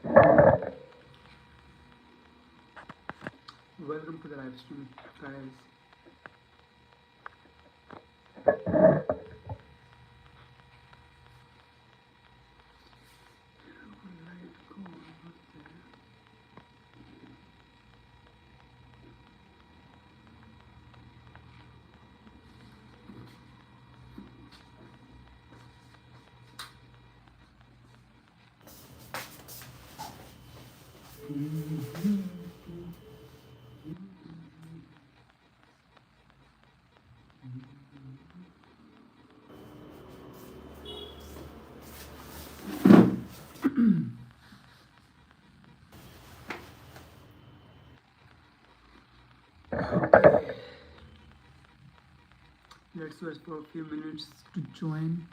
Welcome to the live stream, guys. Let's wait for a few minutes to join.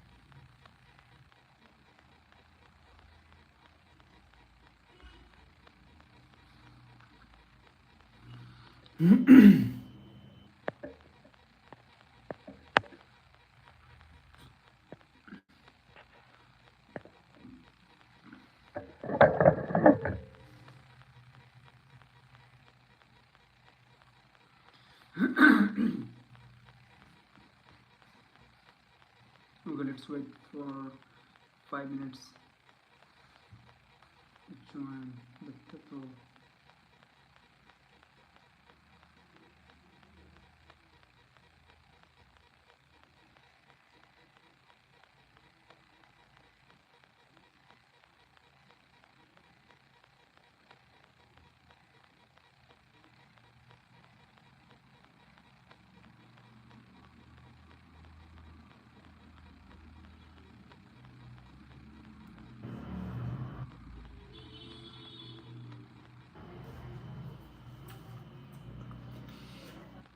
Okay, let's wait for 5 minutes to join the people.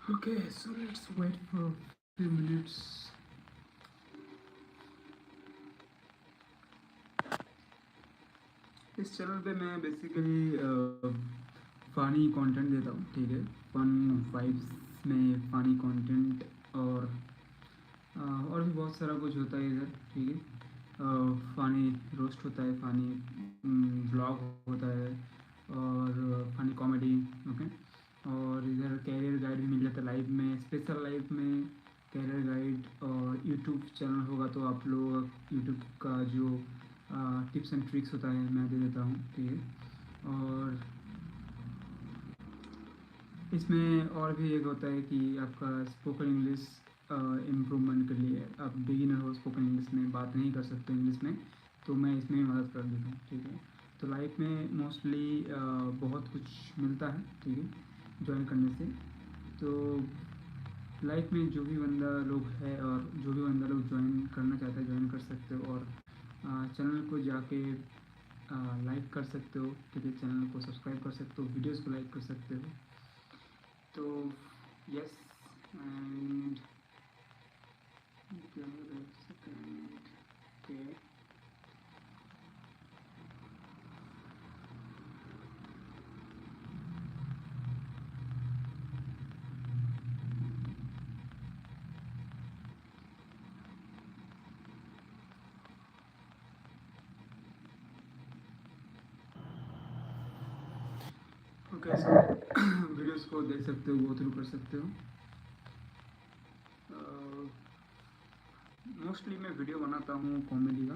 Okay, so let's wait for a few minutes. इस channel पे मैं basically funny content देता हूँ, ठीक है। Fun vibes में funny content और भी बहुत सारा कुछ होता है इधर, ठीक है। फ़नी रोस्ट होता है, फ़नी ब्लॉग होता है और फ़नी कॉमेडी, ओके। और इधर कैरियर गाइड भी मिल जाता है लाइव में, स्पेशल लाइव में कैरियर गाइड। और यूट्यूब चैनल होगा तो आप लोग यूट्यूब का जो टिप्स एंड ट्रिक्स होता है मैं दे देता हूँ, ठीक है। और इसमें और भी एक होता है कि आपका स्पोकन इंग्लिश इम्प्रूवमेंट के लिए, आप बिगिनर हो, स्पोकन इंग्लिश में बात नहीं कर सकते इंग्लिश में, तो मैं इसमें मदद कर देता हूँ, ठीक है। तो लाइफ में मोस्टली बहुत कुछ मिलता है, ठीक है, ज्वाइन करने से। तो लाइफ में जो भी बंदा लोग है और जो भी बंदा लोग ज्वाइन करना चाहता है ज्वाइन कर सकते हो। और चैनल को जाके लाइक कर सकते हो, ठीक है, चैनल को सब्सक्राइब कर सकते हो, वीडियोस को लाइक कर सकते हो। तो यस एंड सेकंड के ओके, सो वीडियोस को देख सकते हो, गो थ्रू कर सकते हो। मोस्टली मैं वीडियो बनाता हूँ कॉमेडी का,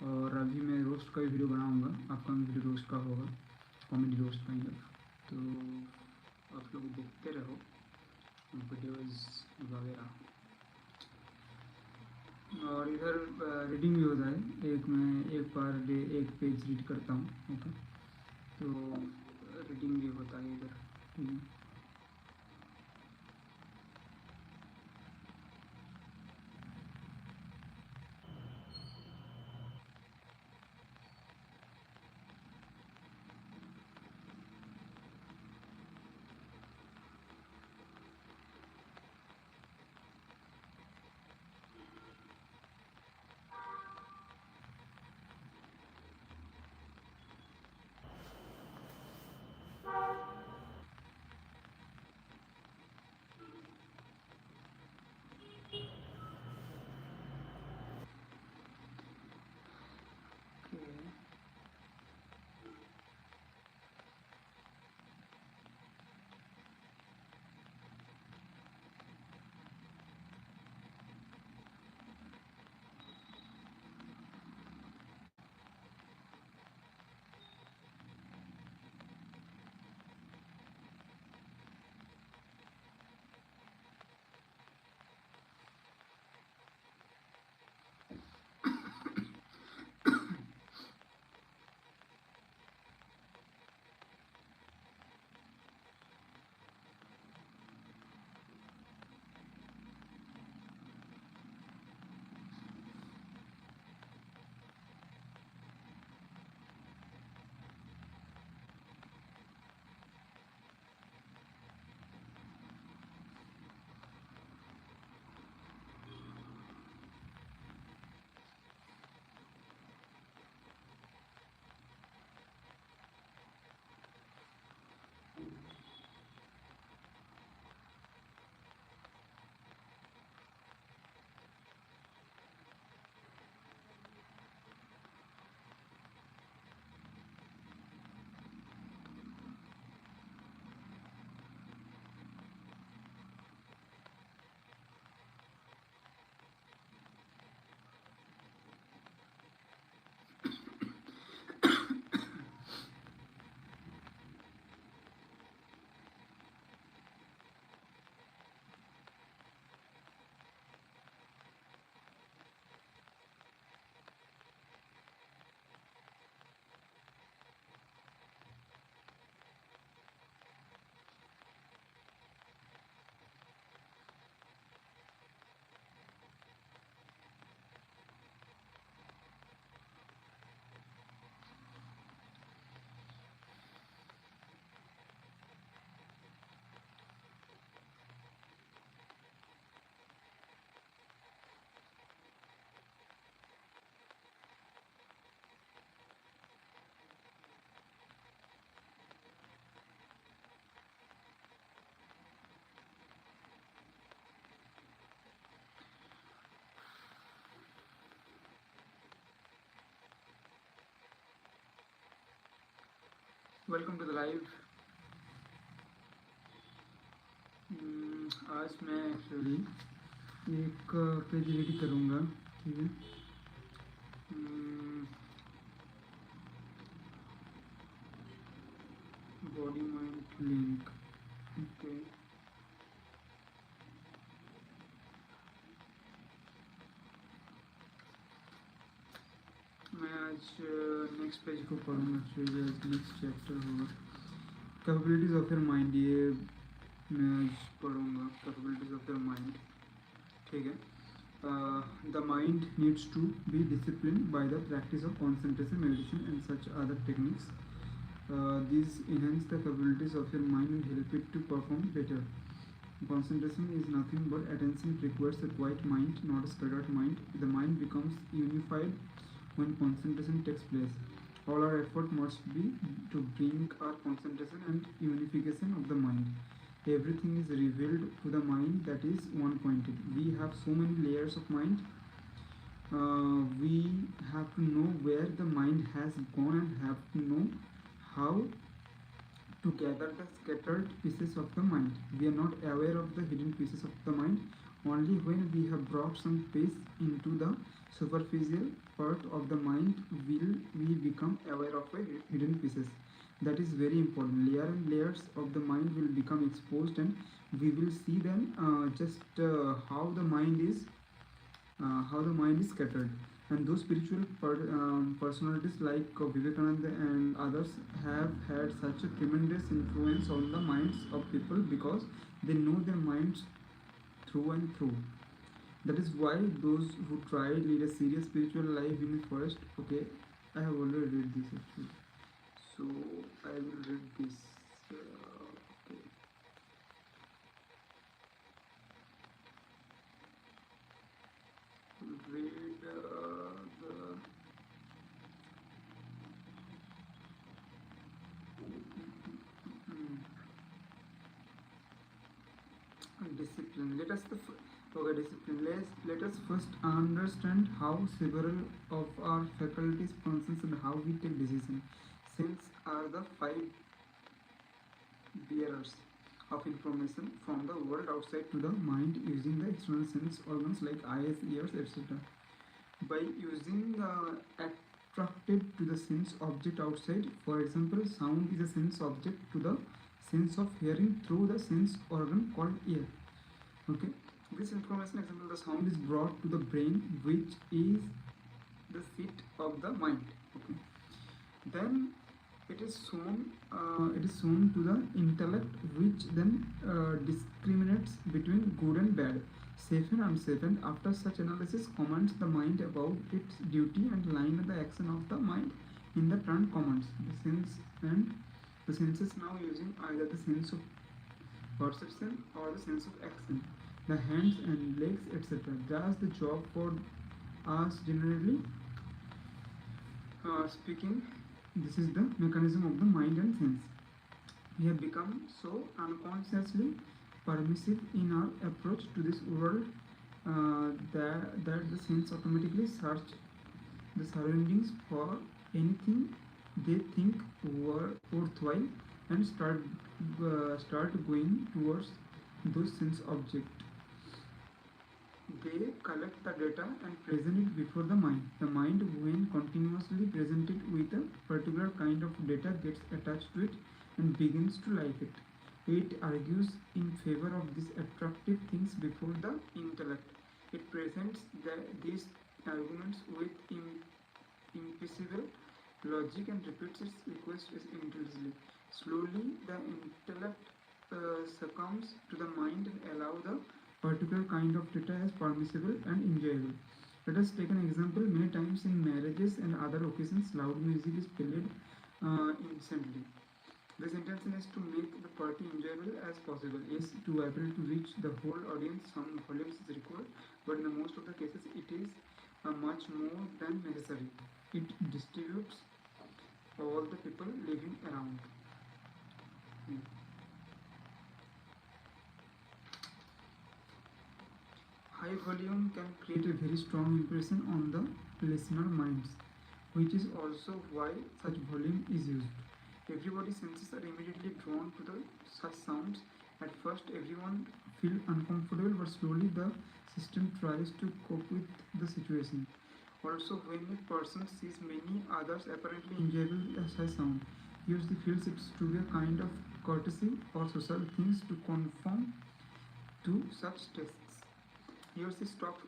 और अभी मैं रोस्ट का भी वीडियो बनाऊँगा, आपका वीडियो रोस्ट का होगा, कॉमेडी रोस्ट काइंड ऑफ। तो आप लोग देखते रहो वीडियोस वगैरह। और इधर रीडिंग भी होता है, मैं एक पर डे एक पेज रीड करता हूँ, ओके। तो रीडिंग भी होता है इधर, ठीक है। Welcome to the live. आज मैं एक्चुअली एक पेज रेडी करूँगा, ठीक है। Body mind link, okay. मैं आज नेक्स्ट पेज को पढ़ूँगा, एक्चुअली आज नेक्स्ट चैप्टर होगा कैपेबिलिटीज ऑफ योर माइंड। ये मैं आज पढ़ूँगा कैपेबिलिटीज ऑफ योर माइंड, ठीक है। The mind needs to be disciplined by the practice of concentration, meditation, and such other techniques. These enhance the capabilities of your mind and help it to perform better. Concentration is nothing but attention. It requires a quiet mind, not a scattered mind. The mind becomes unified when concentration takes place. All our effort must be to bring our concentration and unification of the mind. Everything is revealed to the mind that is one pointed. We have so many layers of mind. We have to know where the mind has gone and have to know how to gather the scattered pieces of the mind. We are not aware of the hidden pieces of the mind. Only when we have brought some space into the superficial part of the mind will we become aware of the hidden pieces. That is very important. Layer and layers of the mind will become exposed, and we will see then just how the mind is scattered. And those spiritual personalities like Vivekananda and others have had such a tremendous influence on the minds of people because they know their minds through and through. That is why those who try lead a serious spiritual life in the forest. Okay, I have already read this actually, so I will read this. Okay. Read the discipline. Let us first understand how several of our faculties functions and how we take decisions. Sense are the five bearers of information from the world outside to the mind using the external sense organs like eyes, ears, etc. By using the attracted to the sense object outside, for example, sound is a sense object to the sense of hearing through the sense organ called ear. Okay, this information, example, the sound is brought to the brain, which is the seat of the mind. Okay, then it is shown to the intellect, which then discriminates between good and bad, safe and unsafe, and after such analysis commands the mind about its duty and line of the action of the mind in the turn commands the sense, and the senses now using either the sense of perception or the sense of action, the hands and legs, etc. Does the job for us generally speaking. This is the mechanism of the mind and sense. We have become so unconsciously permissive in our approach to this world that the sense automatically search the surroundings for anything they think worthwhile and start going towards those sense objects. They collect the data and present it before the mind. The mind, when continuously presented with a particular kind of data, gets attached to it and begins to like it. It argues in favor of these attractive things before the intellect. It presents these arguments with impossible logic and repeats its request intelligently. Slowly, the intellect succumbs to the mind and allow the particular kind of data as permissible and enjoyable. Let us take an example. Many times in marriages and other occasions, loud music is played instantly. This intention is to make the party enjoyable as possible. Yes, to able to reach the whole audience, some volumes is required, but in most of the cases, it is much more than necessary. It distributes all the people living around. High volume can create a very strong impression on the listener minds, which is also why such volume is used. Everybody's senses are immediately drawn to the such sounds. At first, everyone feels uncomfortable, but slowly the system tries to cope with the situation. Also, when a person sees many others apparently enjoyable as a sound, he or she feels it to be a kind of courtesy or social things to conform to such tests. He or she stops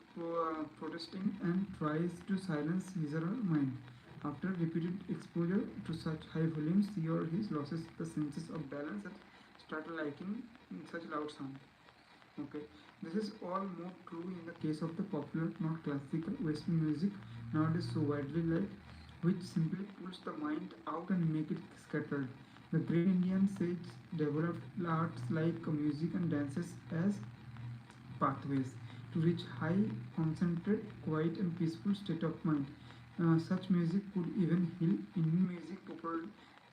protesting and tries to silence his or her mind. After repeated exposure to such high volumes, he or he loses the senses of balance and start liking such loud sound. Okay, this is all more true in the case of the popular, not classical Western music nowadays so widely liked, which simply pulls the mind out and make it scattered. The great Indian sage developed arts like music and dances as pathways to reach high, concentrated, quiet, and peaceful state of mind. Such music could even heal. Indian music,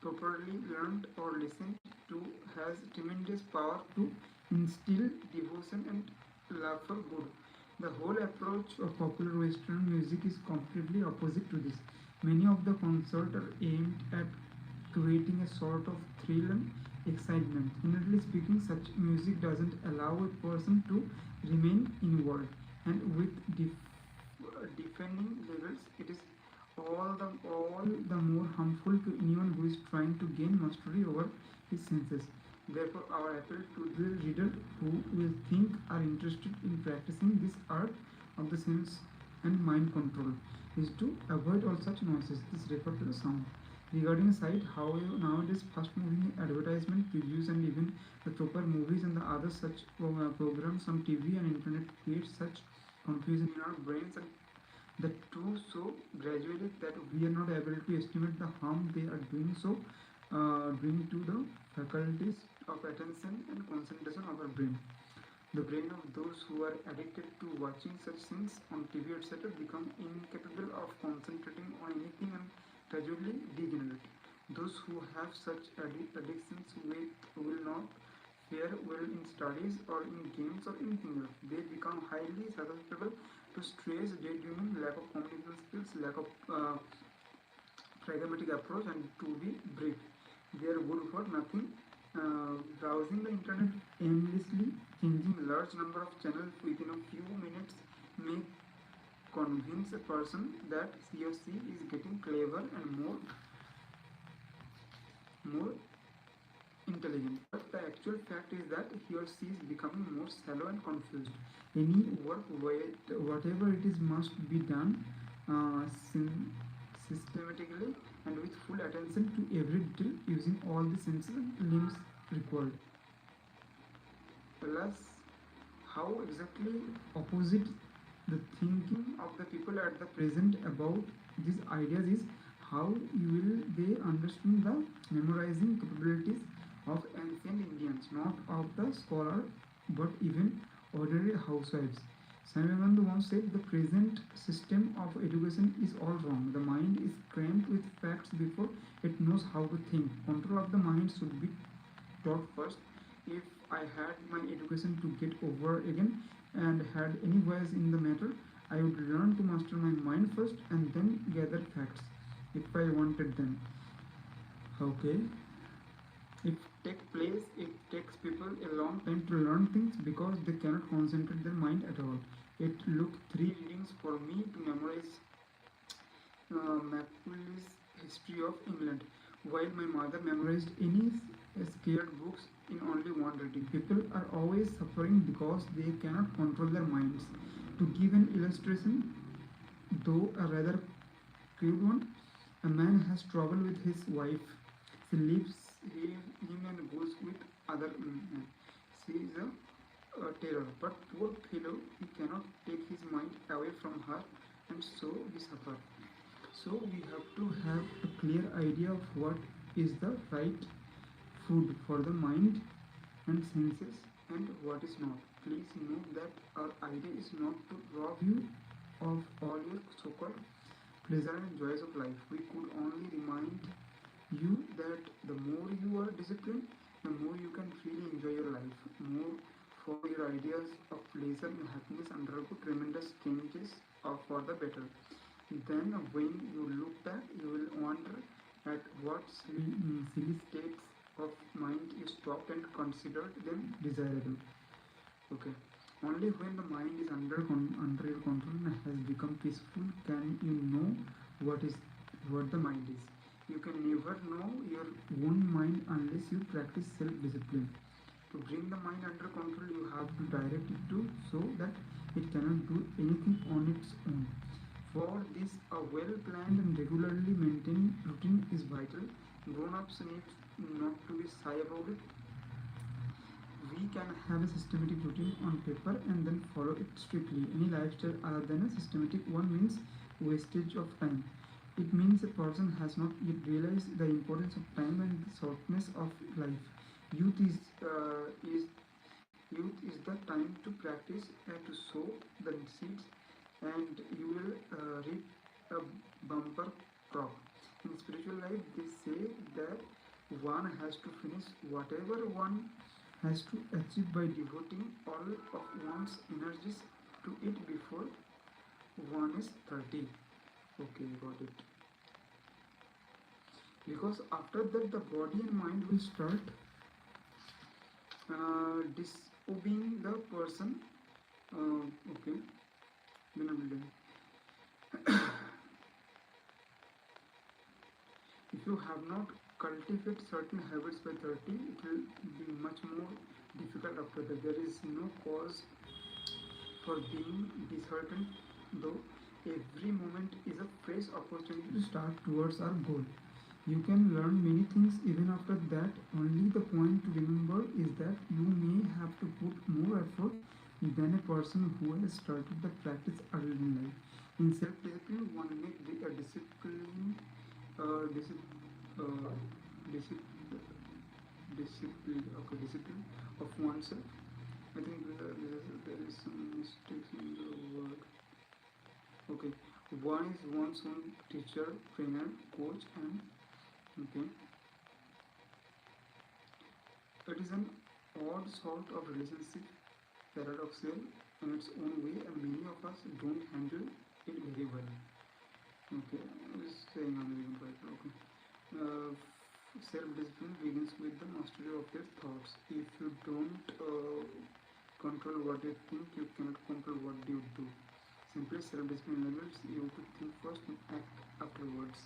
properly learned or listened to, has tremendous power to instill devotion and love for good. The whole approach of popular Western music is completely opposite to this. Many of the concerts are aimed at creating a sort of thrill and excitement. Generally speaking, such music doesn't allow a person to remain inward, and with defending levels, it is all the more harmful to anyone who is trying to gain mastery over his senses. Therefore, our appeal to the reader who will think are interested in practicing this art of the sense and mind control is to avoid all such noises. This refers to the sound. Regarding a site, however, nowadays fast-moving advertisement, previews, and even the proper movies and the other such programs on TV and internet create such confusion in our brains and the two so gradually that we are not able to estimate the harm they are doing so doing to the faculties of attention and concentration of our brain. The brain of those who are addicted to watching such things on TV etc. become incapable of concentrating on anything and gradually degenerate. Those who have such addictions will not fare well in studies or in games or anything else. They become highly susceptible to stress, daydreaming, lack of communication skills, lack of pragmatic approach, and to be brief. They are good for nothing. Browsing the internet aimlessly, changing large number of channels within a few minutes may convince a person that he or she is getting clever and more intelligent. But the actual fact is that he or she is becoming more shallow and confused. Any work, whatever it is, must be done uh, systematically and with full attention to every detail using all the senses and limbs required. Plus, how exactly opposite the thinking of the people at the present about these ideas is how will they understand the memorizing capabilities of ancient Indians, not of the scholar but even ordinary housewives. Samivandu once said the present system of education is all wrong. The mind is crammed with facts before it knows how to think. Control of the mind should be taught first. If I had my education to get over again and had any voice in the matter, I would learn to master my mind first and then gather facts if I wanted them. Okay. It takes place, it takes people a long time to learn things because they cannot concentrate their mind at all. It took 3 readings for me to memorize Macaulay's History of England, while my mother memorized any scared books in only one reading. People are always suffering because they cannot control their minds. To give an illustration, though a rather crude one, a man has trouble with his wife. She leaves him and goes with other men. She is a terror, but poor fellow, he cannot take his mind away from her, and so he suffers. So we have to have a clear idea of what is the right food for the mind and senses and what is not. Please note that our idea is not to rob you of all your so-called pleasure and joys of life. We could only remind you that the more you are disciplined, the more you can freely enjoy your life. More for your ideas of pleasure and happiness undergo tremendous changes for the better. Then when you look back, you will wonder at what silly states of mind you stopped and considered them desirable. Okay. Only when the mind is under your control and has become peaceful can you know what is what the mind is. You can never know your own mind unless you practice self-discipline. To bring the mind under control, you have to direct it to so that it cannot do anything on its own. For this, a well-planned and regularly maintained routine is vital. Grown-ups need not to be shy about it. We can have a systematic routine on paper and then follow it strictly. Any lifestyle other than a systematic one means wastage of time. It means a person has not yet realized the importance of time and the shortness of life. Youth is the time to practice and to sow the seeds, and you will reap a bumper crop. In spiritual life, they say that one has to finish whatever one has to achieve by devoting all of one's energies to it before one is 30. Okay, got it. Because after that, the body and mind will start disobeying the person. Okay, then I will do. If you have not cultivate certain habits by 30, it will be much more difficult after that. There is no cause for being disheartened, though every moment is a fresh opportunity to start towards our goal. You can learn many things even after that. Only the point to remember is that you may have to put more effort than a person who has started the practice early in life. In self-discipline, one may be a discipline, uh, discipline, discipline of oneself. I think there is some mistakes in the word. Okay, one is one's own teacher, trainer, coach, and okay, it is an odd sort of relationship, paradoxical in its own way, and many of us don't handle it very well. Okay, I was saying on the right. Okay. Self-discipline begins with the mastery of your thoughts. If you don't control what you think, you cannot control what you do. Simply, self-discipline enables you to think first and act afterwards.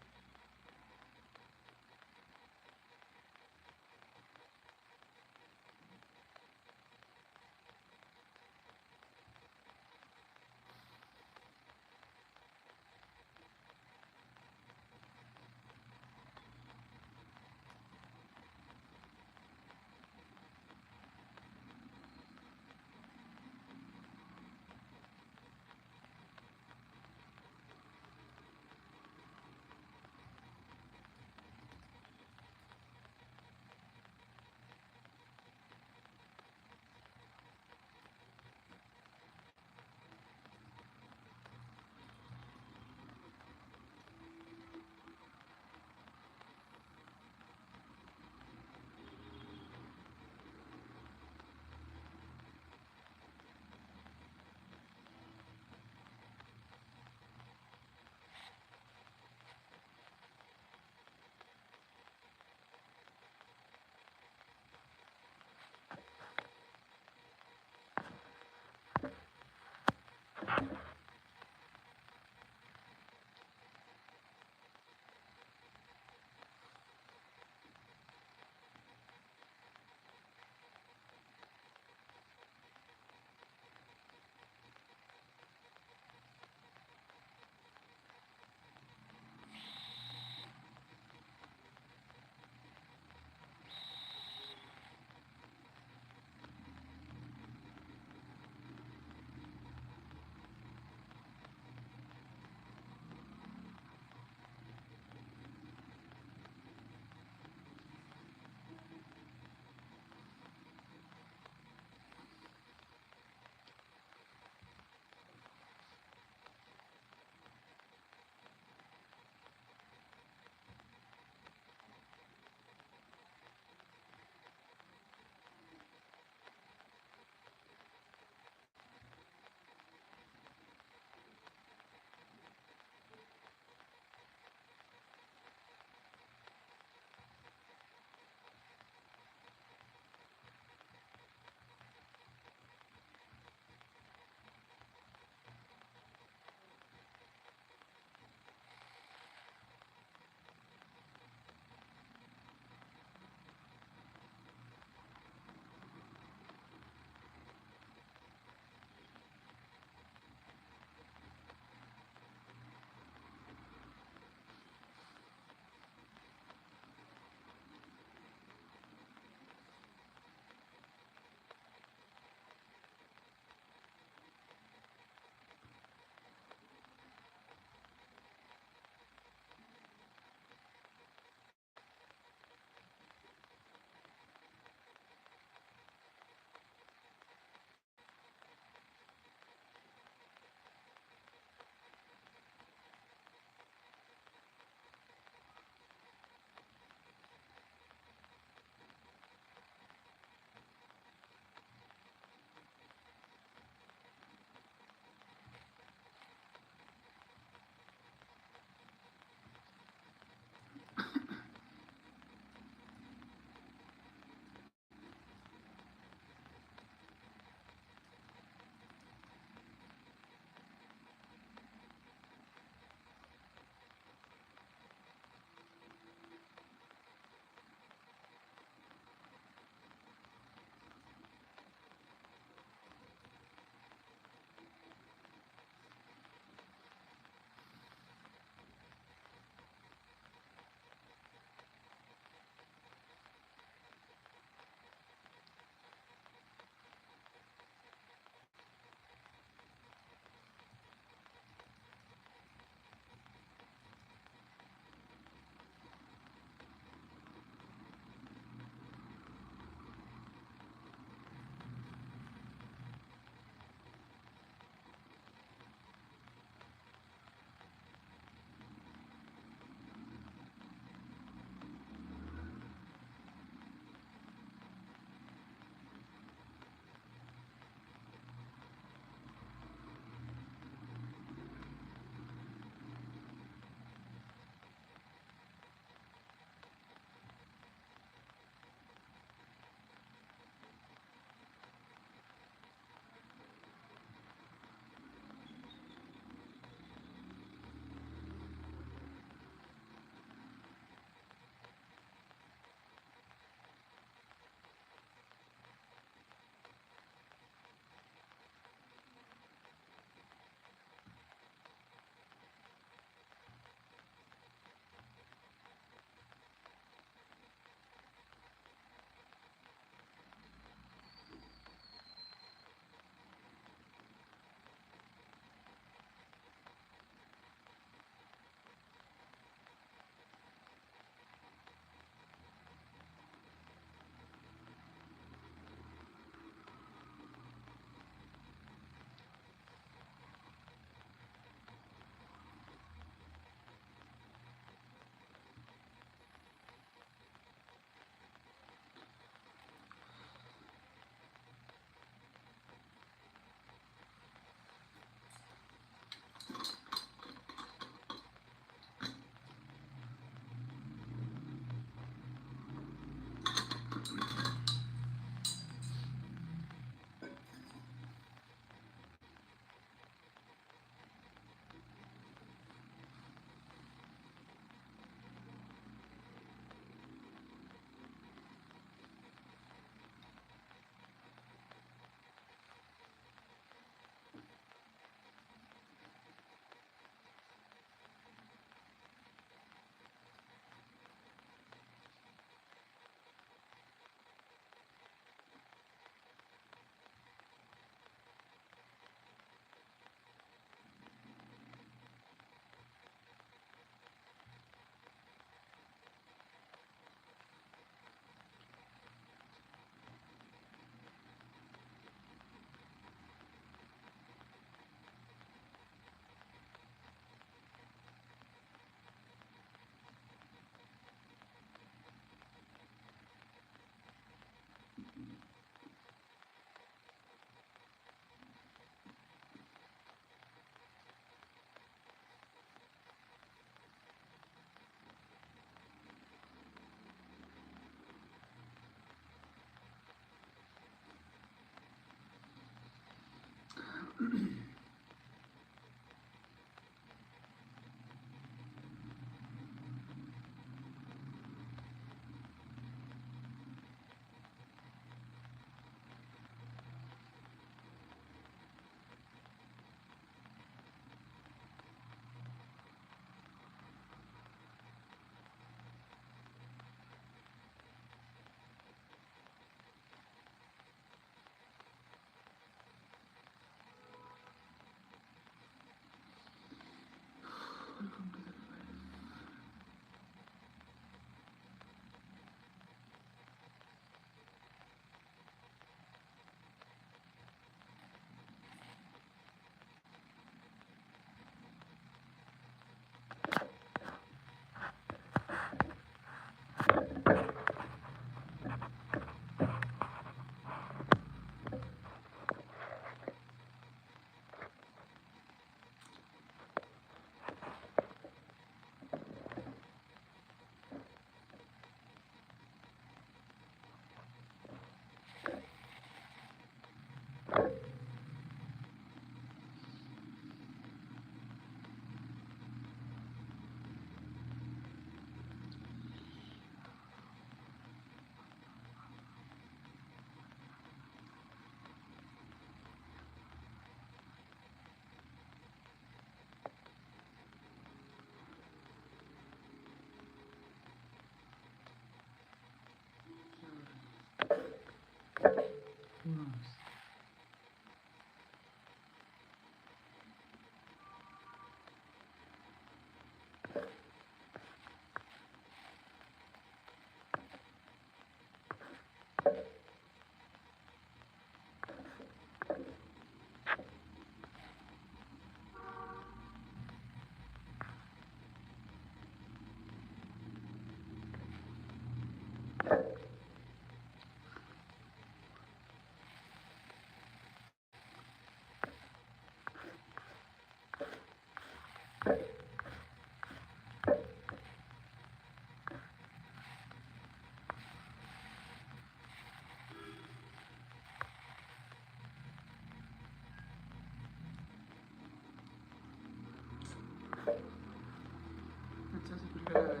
अच्छा सा filter है।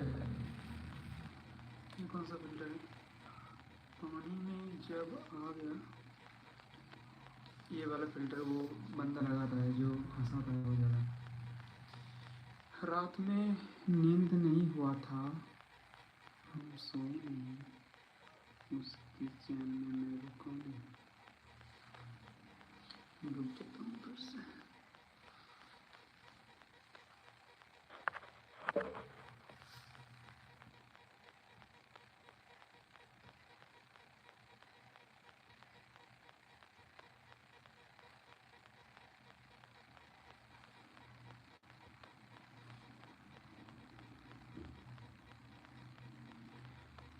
ये कौन सा filter है? पानी में जब आ गया ये वाला फिल्टर, वो बंदा लगाता है जो हंसाता है बहुत ज़्यादा। रात में नींद नहीं हुआ था, हम सोए नहीं, उसकी चैन में मैं रुका नहीं। रुक जाता हूँ फिर से।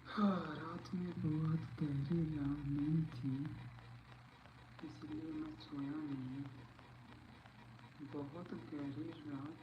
हाँ, रात में बहुत गहरी नींद थी, इसलिए मैं सोया नहीं। बहुत गहरी रात